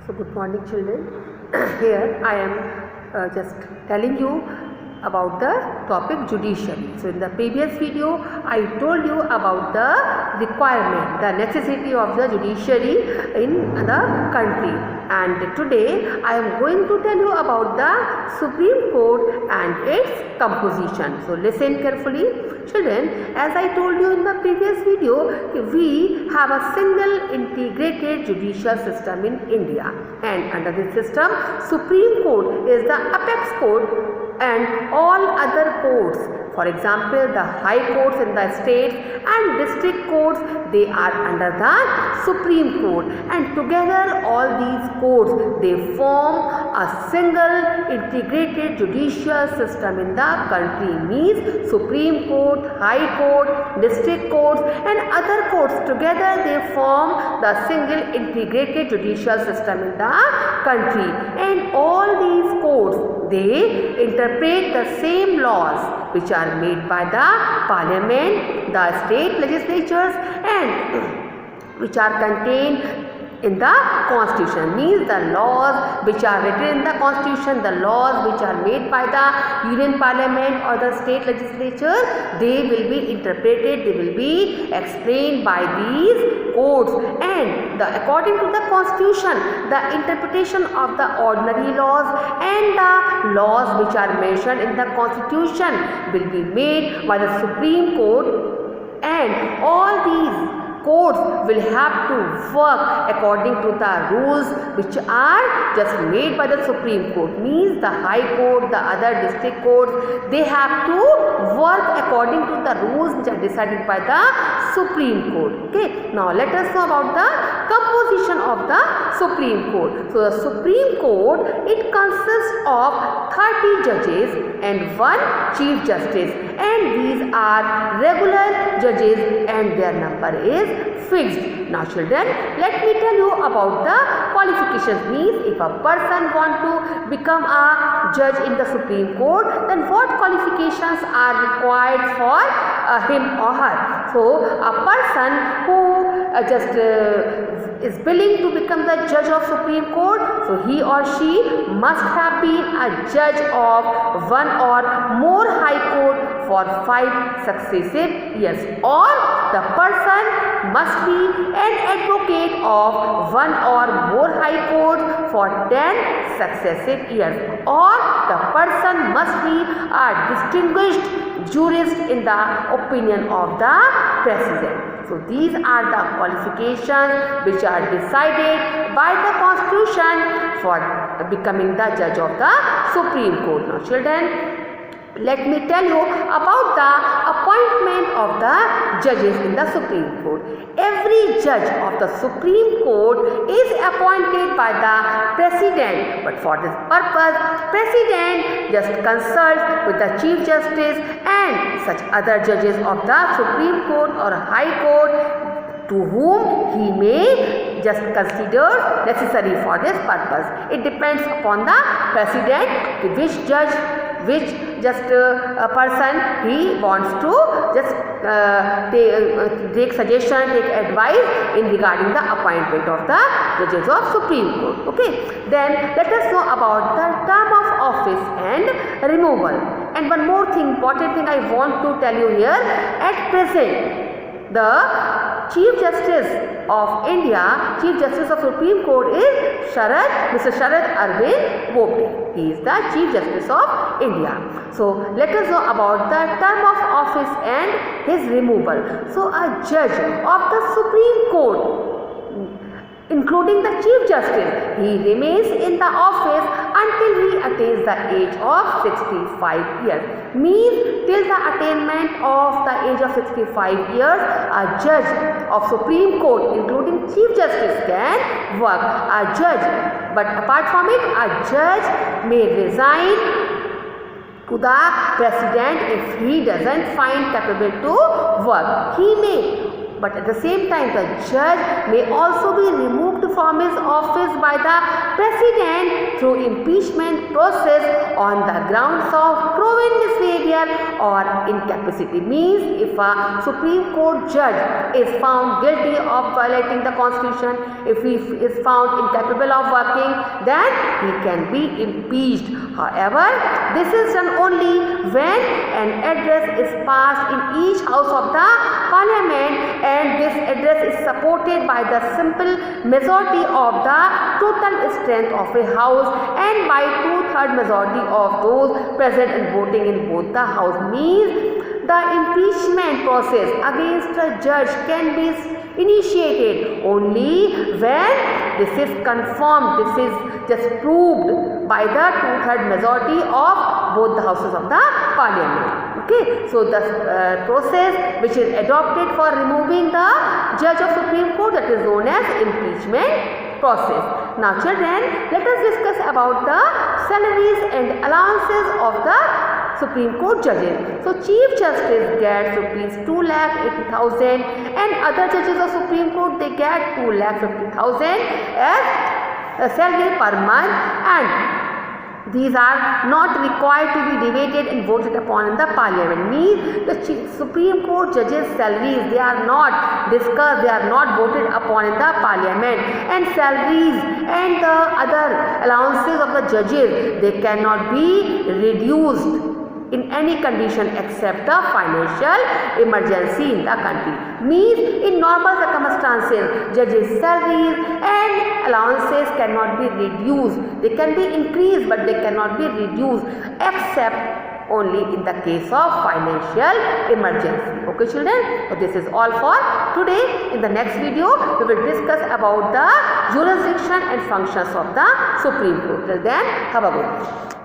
So good morning children. Here I am just telling you about the topic judiciary. So in the previous video I told you about the requirement, the necessity of the judiciary in the country, and today I am going to tell you about the Supreme Court and its composition. So listen carefully children. As I told you in the previous video, we have a single integrated judicial system in India, and under this system Supreme Court is the apex court and all other courts, for example the high courts in the states and district courts, they are under the Supreme Court, and together all these courts they form a single integrated judicial system in the country. Means Supreme Court, High Court, district courts and other courts together they form the single integrated judicial system in the country, and all these courts they interpret the same laws which are made by the parliament, the state legislatures, and which are contained in the constitution. Means the laws which are written in the constitution, the laws which are made by the union parliament or the state legislature, they will be interpreted, they will be explained by these courts, and according to the constitution the interpretation of the ordinary laws and the laws which are mentioned in the constitution will be made by the Supreme Court, and all these courts will have to work according to the rules which are just made by the Supreme Court. Means the High Court, the other district courts, they have to work according to the rules which are decided by the Supreme Court. Okay, now let us know about the composition of the Supreme Court. So the Supreme Court, it consists of 30 judges and 1 Chief Justice, and these are regular judges and their number is fixed. Now children, let me tell you about the qualifications. Means if a person want to become a judge in the Supreme Court, then what qualifications are required for him or her. So a person who is willing to become the judge of Supreme Court, so he or she must have been a judge of 1 or more High Court for 5 successive years, or the person must be an advocate of 1 or more High Courts for 10 successive years, or the person must be a distinguished jurist in the opinion of the President. So these are the qualifications which are decided by the Constitution for becoming the judge of the Supreme Court. Now children, let me tell you about the appointment of the judges in the Supreme Court. Every judge of the Supreme Court is appointed by the President, but for this purpose, President just consults with the Chief Justice and such other judges of the Supreme Court or High Court to whom he may just consider necessary for this purpose. It depends upon the President which judge, which a person he wants to just take suggestion, take advice in regarding the appointment of the judges of Supreme Court. Okay, then let us know about the term of office and removal. And one more thing, important thing I want to tell you here, at present the Chief Justice of India, Chief Justice of Supreme Court is Mr. Sharad Arvind Bobde. He is the Chief Justice of India. So let us know about the term of office and his removal. So a judge of the Supreme Court, including the Chief Justice, he remains in the office until he attains the age of 65 years. Means till the attainment of the age of 65 years, a judge of Supreme Court, including Chief Justice, can work. A judge, but apart from it, a judge may resign to the President if he doesn't find capable to work. He may but at the same time the judge may also be removed from his office by the president through impeachment process on the grounds of proven misbehavior or incapacity. Means if a Supreme Court judge is found guilty of violating the constitution, if he is found incapable of working, then he can be impeached. However, this is done only when an address is passed in each house of the parliament and this address is supported by the simple majority of the total strength of a house and by 2/3 majority of those present and voting in both the house. Means the impeachment process against a judge can be initiated only when this is confirmed, this is just proved by the 2/3 majority of both the houses of the parliament. Okay, so the process which is adopted for removing the judge of Supreme Court, that is known as impeachment process. Now children, let us discuss about the salaries and allowances of the Supreme Court judges. So Chief Justice gets rupees 2,80,000 and other judges of Supreme Court they get 2,50,000 as salary per month, and these are not required to be debated and voted upon in the parliament. Means the Supreme Court judges' salaries, they are not discussed, they are not voted upon in the parliament, and salaries and the other allowances of the judges, they cannot be reduced in any condition except the financial emergency in the country. Means in normal circumstances, judges' salaries and allowances cannot be reduced. They can be increased but they cannot be reduced except only in the case of financial emergency. Okay children, so this is all for today. In the next video, we will discuss about the jurisdiction and functions of the Supreme Court. Till then, have a good day.